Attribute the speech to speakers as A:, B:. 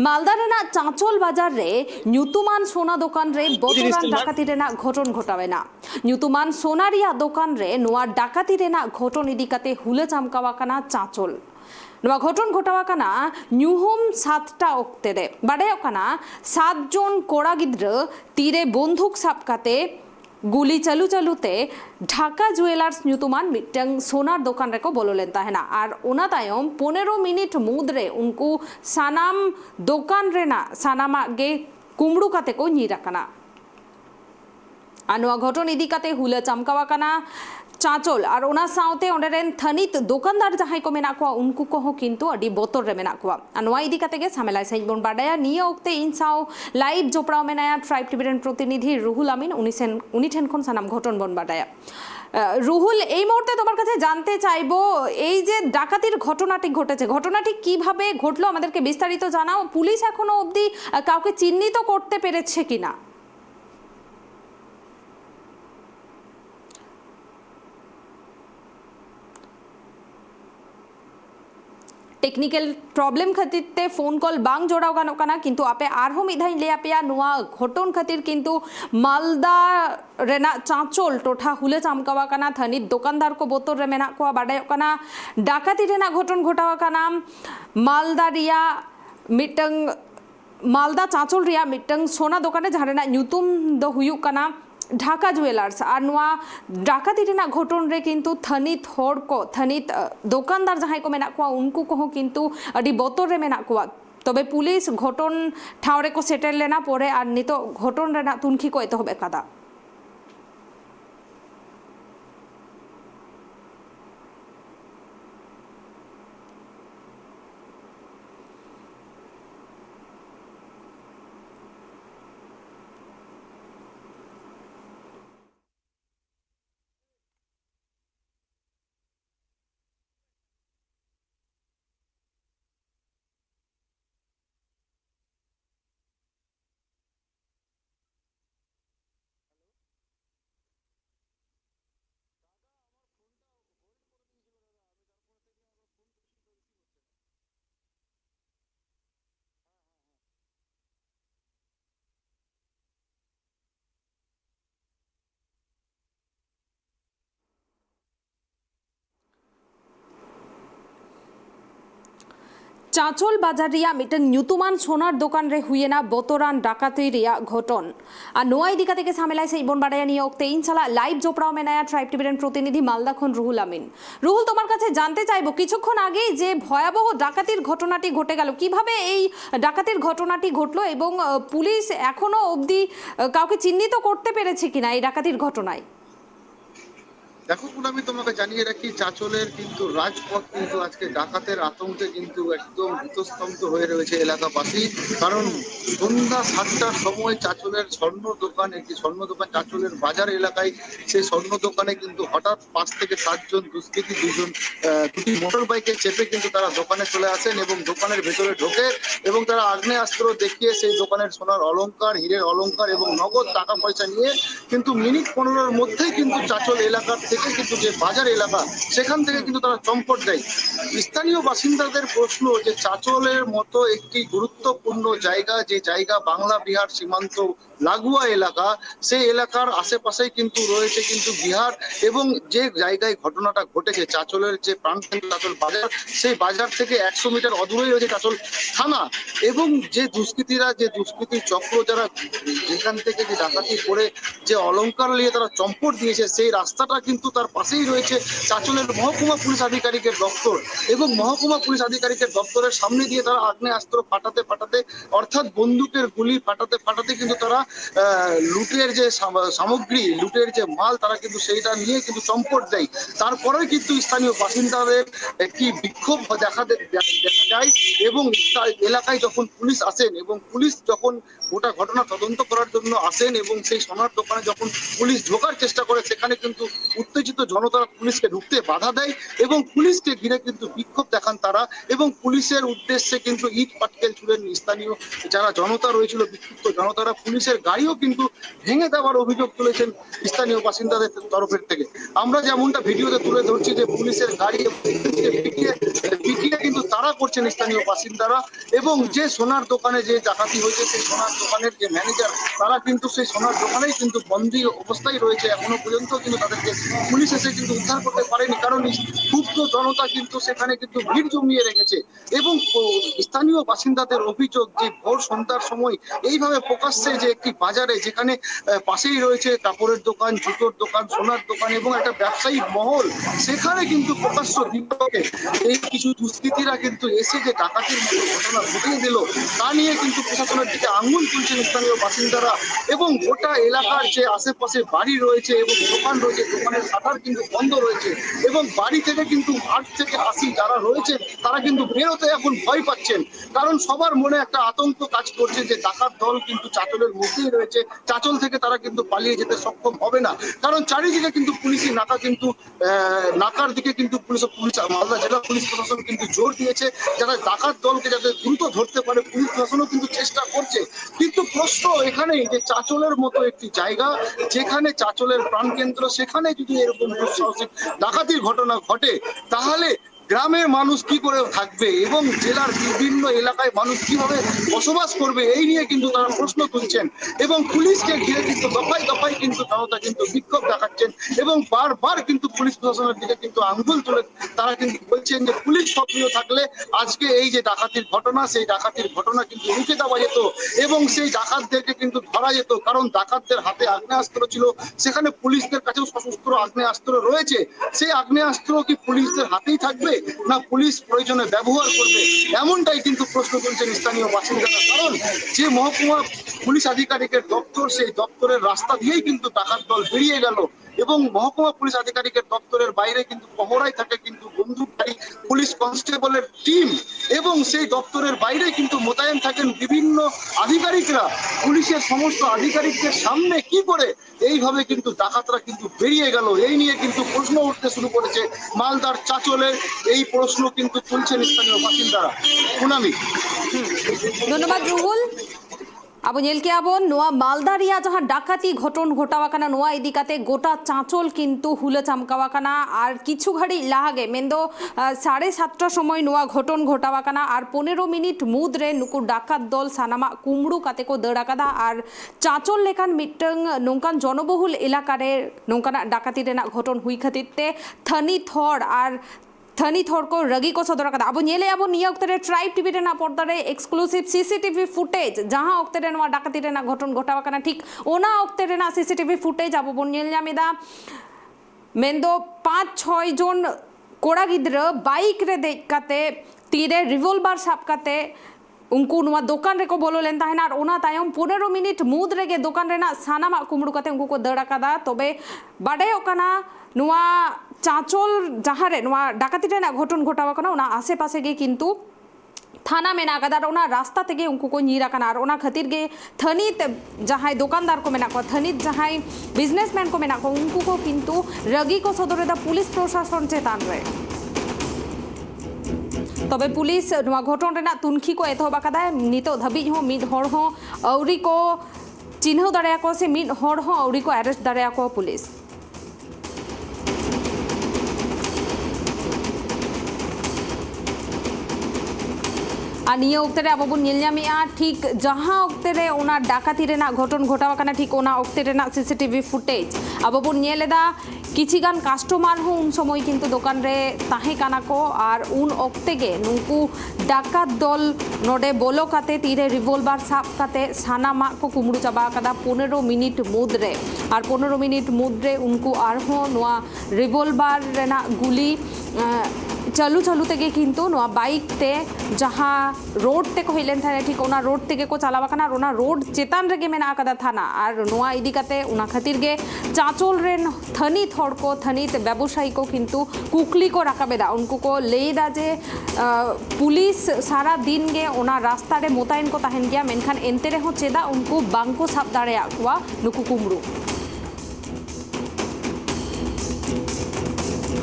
A: मालदा रेना चांचल बाजार रे ᱧᱩᱛᱩᱢᱟᱱ सोना दोकान रे बोतरान डाकाती रेना घटन घटावेना ᱧᱩᱛᱩᱢᱟᱱ सोना रिया दोकान रे नोआ डाकाती रेना घटन इदी काते हुले चामकावा काना चांचल नोआ घटन घटावा काना ᱧᱩᱦᱩᱢ 7टा ओक्ते रे बाडे काना 7 जन कोड़ा गिद्र तीरे बंदूक साब काते गुली चालू चालूते ढाका जुएलार्स ᱧᱩᱛᱩᱢᱟᱱ मिटंग सोनार दोकान रेको बोलोलेन ताहेना आर ओना तायम 15 मिनिट मुद्रे उनको सानाम दोकान रेना सानामा गे कुमड़ू काते को ᱧᱤᱨᱟᱠᱟᱱᱟ आनुआ घटन इदी काते हुला चमकावा काना चांचल और ओना साउते ओंडेरेन थनित दुकानदार जहां को मेना को उनको को हो किंतु अडी बोतर रे मेना को अनुवा इदी काते गे सामेला सही बोन बाडाया निया ओक्ते इन साउ लाइव जोपड़ाव मेनाया ट्राइब टिबिरेन प्रतिनिधि रुहुल आमिन उनी ठेन कोन सानाम घटन बोन बाडाया रुहुल এই মুহূর্তে তোমার কাছে জানতে চাইবো এই যে ডাকাতির ঘটনাটি ঘটেছে ঘটনাটি কিভাবে ঘটলো আমাদেরকে বিস্তারিত জানাও পুলিশ এখনো অবধি কাউকে চিহ্নিত করতে পেরেছে কিনা टेक्निकल प्रॉब्लम खातिर ते फोन कॉल बांग जोड़ाव गानो काना किंतु आपे आरहो मिधाई ले आपेया नुआ घटन खातिर किंतु मालदा रेना चांचल टोठा हुले चामकावा काना थनित दुकानदार को बोतर रे मेना को बाडाय काना डाकाती रेना घटन घटावा काना मालदा रिया मिटंग मालदा चांचल रिया मिटंग सोना दोकाने जहां रेना ᱧᱩᱛᱩᱢ दो हुयु काना ढाका जुएलार्स और नुआ डाकाती रेना घटन रे किंतु थनित होड़ को थनित दुकानदार जहां को मेना को उनको को किंतु अडी बोतर रे मेना को तबे पुलिस घटन ठावरे को सेटल लेना परे और नितो घटन रेना तुनखी को एतहबे कादा चांचल बाजार रिया मिटन ᱧᱩᱛᱩᱢᱟᱱ सोनार दोकान रे हुयेना बोतरान डाकाती रिया घटन और नोआ इदी काते के सामेलाय से इबन बाडाया निया ओक्ते इन साला लाइव जोपड़ाव मेनाया ट्राइब टिबिरेन प्रतिनिधि मालदा खन रुहुल आमिन रुहुल তোমার কাছে জানতে চাইবো কিছুক্ষণ আগে যে ভয়াবহ ডাকাতির ঘটনাটি ঘটে গেল কিভাবে এই ডাকাতির ঘটনাটি ঘটলো এবং পুলিশ এখনো অবধি কাউকে চিহ্নিত করতে পেরেছে কিনা এই ডাকাতির ঘটনায়
B: দেখো আমি তোমাকে জানিয়ে রাখি চাঁচলের কিন্তু রাজপথ কিন্তু আজকে ডাকাতের আতঙ্কে কিন্তু একদম ভীতস্তব্ধ হয়ে রয়েছে এলাকাবাসী কারণ সন্ধ্যা 7টার সময় চাঁচলের স্বর্ণ দোকান একটি স্বর্ণ দোকান চাঁচলের বাজার এলাকায় সেই স্বর্ণ দোকানে কিন্তু হঠাৎ 5 থেকে 7 জন দুষ্কৃতী দুটি মোটর বাইকে চেপে কিন্তু তারা দোকানে চলে আসেন এবং দোকানের ভেতরে ঢোকে এবং তারা আগ্নেয়াস্ত্র দেখিয়ে সেই দোকানের সোনার অলংকার হীরের অলংকার এবং নগদ টাকা পয়সা নিয়ে কিন্তু মিনিট 15-এর মধ্যেই কিন্তু চাঁচল এলাকার কিন্তু যে বাজার এলাকা সেখান থেকে কিন্তু তারা চম্পট দেয় স্থানীয় বাসিন্দাদের প্রশ্ন যে চাঁচলের মতো একটি গুরুত্বপূর্ণ জায়গা যে জায়গা বাংলা বিহার সীমান্ত লাগোয়া এলাকা সেই এলাকার আশেপাশে কিন্তু রয়েছে কিন্তু বিহার এবং যে জায়গায় ঘটনাটা ঘটেছে চাঁচলের যে প্রাণকেন্দ্র চাঁচল বাজার সেই বাজার থেকে 100 মিটার অদূরেই রয়েছে চাঁচল থানা এবং যে দুষ্কৃতী চক্র যারা যেখান থেকে যে ডাকাতি করে যে অলংকার নিয়ে তারা চম্পট দিয়েছে সেই রাস্তাটা কিন্তু তার পাশেই রয়েছে চাঁচলের মহকুমা পুলিশ আধিকারিকের দপ্তর এবং মহকুমা পুলিশ আধিকারিকের দপ্তরের সামনে দিয়ে তারা আগ্নেয়াস্ত্র ফাটাতে অর্থাৎ বন্দুকের গুলি ফাটাতে কিন্তু তারা লুটের যে সামগ্রী লুটের যে মাল তারা কিন্তু সেইটা নিয়ে কিন্তু চম্পট দেয় তারপরে কিন্তু স্থানীয় বাসিন্দাদের একটি বিক্ষোভ দেখা যায় এবং এলাকায় যখন পুলিশ আসেন এবং পুলিশ যখন গোটা ঘটনা তদন্ত করার জন্য আসেন এবং সেই সোনার দোকানে যখন পুলিশ ঢোকার চেষ্টা করে সেখানে কিন্তু উত্তেজিত জনতা পুলিশকে ঢুকতে বাধা দেয় এবং পুলিশকে ঘিরে কিন্তু বিক্ষোভ দেখান তারা এবং পুলিশের উদ্দেশ্যে কিন্তু ইট পাটকেল ছুড়েন স্থানীয় যারা জনতা রয়েছিল বিক্ষুব্ধ জনতারা পুলিশের গাড়িও কিন্তু ভেঙে দেওয়ার অভিযোগ তুলেছেন স্থানীয় বাসিন্দাদের তরফের থেকে আমরা যেমনটা ভিডিওতে তুলে ধরছি যে পুলিশের গাড়ি পিটিয়ে কিন্তু তাড়া করছেন স্থানীয় বাসিন্দারা। এবং যে সোনার দোকানে যে ডাকাতি হয়েছে সেই সোনার দোকানের যে ম্যানেজার, তারা কিন্তু সেই সোনার দোকানেই কিন্তু বন্দী অবস্থায় রয়েছে এখনো পর্যন্ত, কিন্তু তাদেরকে পুলিশ এসে কিন্তু উদ্ধার করতে পারেনি, কারণ ক্ষুব্ধ জনতা কিন্তু সেখানে কিন্তু ভিড় জমিয়ে রেখেছে। এবং স্থানীয় বাসিন্দাদের অভিযোগ যে ভোর সন্ধ্যার সময় এইভাবে প্রকাশ্যে যে একটি বাজারে, যেখানে পাশেই রয়েছে কাপড়ের দোকান, জুতোর দোকান, সোনার দোকান এবং একটা ব্যবসায়িক মহল, সেখানে কিন্তু প্রকাশ্য বিক্ষোভে এই কিছু দুষ্কৃতীরা কিন্তু এসে যে ডাকাতির মতো ঘটনা ঘটিয়ে দিল, তা নিয়ে কিন্তু প্রশাসনের দিকে আঙুল তুলছেন স্থানীয় বাসিন্দারা। এবং গোটা এলাকার যে আশেপাশে বাড়ি রয়েছে এবং দোকান রয়েছে, দোকানের শাটার কিন্তু বন্ধ রয়েছে এবং বাড়ি থেকে কিন্তু 8 থেকে 80 যারা রয়েছে তারা কিন্তু বেরোতে এখন ভয় পাচ্ছেন, কারণ সবার মনে একটা আতঙ্ক কাজ করছে যে ডাকাত দল কিন্তু চাঁচলের মধ্যেই রয়েছে, চাঁচল থেকে তারা কিন্তু পালিয়ে যেতে সক্ষম হবে না, কারণ চারিদিকে কিন্তু পুলিশি নাকা কিন্তু নাকার দিকে কিন্তু পুলিশ মালদা জেলা পুলিশ প্রশাসন কিন্তু জোর দিয়েছে, যারা ডাকাত দলকে যাতে দ্রুত ধরতে পারে পুলিশ প্রশাসনও কিন্তু চেষ্টা করছে। কিন্তু প্রশ্ন এখানেই যে চাঁচলের মতো একটি জায়গা, যেখানে চাঁচলের প্রাণকেন্দ্র, সেখানে যদি এরকম দুঃসাহসিক ডাকাতির ঘটনা ঘটে, তাহলে গ্রামের মানুষ কি করে থাকবে এবং জেলার বিভিন্ন এলাকায় মানুষ কিভাবে বসবাস করবে, এই নিয়ে কিন্তু তারা প্রশ্ন তুলছেন। এবং পুলিশকে ঘিরে কিন্তু দফায় দফায় কিন্তু জনতা কিন্তু বিক্ষোভ দেখাচ্ছেন এবং বারবার কিন্তু পুলিশ প্রশাসনের দিকে কিন্তু আঙ্গুল তুলে তারা কিন্তু বলছেন যে পুলিশ সক্রিয় থাকলে আজকে এই যে ডাকাতির ঘটনা, সেই ডাকাতির ঘটনা কিন্তু রুখে দেওয়া যেত এবং সেই ডাকাতদেরকে কিন্তু ধরা যেত, কারণ ডাকাতদের হাতে আগ্নেয়াস্ত্র ছিল, সেখানে পুলিশদের কাছেও সশস্ত্র আগ্নেয়াস্ত্র রয়েছে। সেই আগ্নেয়াস্ত্র কি পুলিশদের হাতেই থাকবে, না পুলিশ প্রয়োজনে ব্যবহার করবে, এমনটাই কিন্তু প্রশ্ন তুলছেন স্থানীয় বাসিন্দারা। কারণ যে মহকুমা পুলিশ আধিকারিকের দপ্তর, সেই দপ্তরের রাস্তা দিয়েই কিন্তু ডাকাত দল বেরিয়ে গেল এবং মহকুমা পুলিশ আধিকারিকের দপ্তরের বাইরে কিন্তু পহরায় থাকে কিন্তু বন্দুকধারী পুলিশ কনস্টেবলের টিম এবং সেই দপ্তরের বাইরে কিন্তু মোতায়েন থাকেন বিভিন্ন আধিকারিকরা। পুলিশের সমস্ত আধিকারিকদের সামনে কি করে এইভাবে কিন্তু ডাকাতরা কিন্তু বেরিয়ে গেল, এই নিয়ে কিন্তু প্রশ্ন উঠতে শুরু করেছে মালদার চাঁচলের। এই প্রশ্ন কিন্তু তুলছেন স্থানীয় বাসিন্দারা। পুনামি,
A: ধন্যবাদ রুহুল। अब नेल के अब नोआ मालदा रिया जहां डाकाती घटन घटावा कना नोआ इदिकाते गोटा चाँचल किन्तु हुले चमकावा कना और किछु घड़ी लागे मेंदो 7:30 समय नोआ घटन घटावा कना और 15 मिनिट मुद्रे नुकु डाकात दल सानामा कुमड़ू काते को दड़ा कदा और चाँचल लेकान मिटंग नोंकान जनबहुल इलाकारे नोंकाना डाकाती रेना घटन हुई खातिरते थनित हर और थनी थोड़ को रगी को सदर कदा अब नेले अब निया ओक्तरे ट्राइब टीवी रेना पर्दारे एक्सक्लूसिव सीसीटीवी फुटेज जहां ओक्तरे नवा डाकाती रेना घटन घटावा कना ठीक ओना ओक्तरे रेना सीसीटीवी फुटेज अब बोन नेल जामिदा मेंदो 5-6 जन कोड़ा गिद्र बाइक रे देखाते तीरे रिवॉल्वर साब काते उनको नुआ दुकान रे को बोलो लेन ताहेना और ओना तायम 15 मिनिट मुद रेगे दुकान रेना सानामा कुमड़ू काते उनको को दड़ा कदा तबे बाडे ओकाना नुआ चाँचल जहाँ रे नुआ डाकाती रेना घटन घटावा कना ओना आसे पासे गे किन्तु थाना मेना कदा ओना रास्ता तेगे उनको को नीरा कना और ओना खातिर गे थनित जहाँ दुकानदार को मेना को थनित जहाँ बिजनेसमैन को मेना को उनको को किन्तु रगी को सदरे दा पुलिस प्रशासन चेतान रे तबे पुलिस नुआ घटन रेना तुनखी को एतहब आकादा नितो धाबी हो मिद हर हो औरी को चिन्ह दाड़े को से मिद हर हो औरी को अरेस्ट दाड़े को पुलिस और निये ओक्ते रे अब नेलजामिया ठीक जहाँ ओक्ते रे ओना डाकाती रेना घटन घटावा कना ठीक ओना ओक्ते रेना सीसीटीवी फुटेज अब बन नेलेदा किछिगान कास्टमार हो उन समय किन्तु दुकान रे ताहे काना को और उन ओक्ते गे नुकु डाकात दल नोडे बोलो काते तीरे रिवॉल्वर साब काते सानामा को कुमड़ू चाबा कदा 15 मिनिट मुद्रे और 15 मिनिट मुद्रे उनको आरहो नोआ रिवॉल्वर रेना गुली चालू चालू तेगे किन्तु नोआ बाइक ते जहाँ रोड ते को हिलेन थाने ठीक ओना रोड तेगे को चलावा कना और ओना रोड चेतान रेगे मेना कदा थाना और नोआ इदी काते ओना खातिर गे चाँचल रेन थनित हर को थनित व्यवसायी को किन्तु कुकली को राकाबेदा उनको को लेदा जे पुलिस सारा दिन गे ओना रास्ता रे मोतायन को ताहेन गया मेनखान एनते रे हो चेदा उनको बांको साब दाड़ेया नुकु कुमड़ू।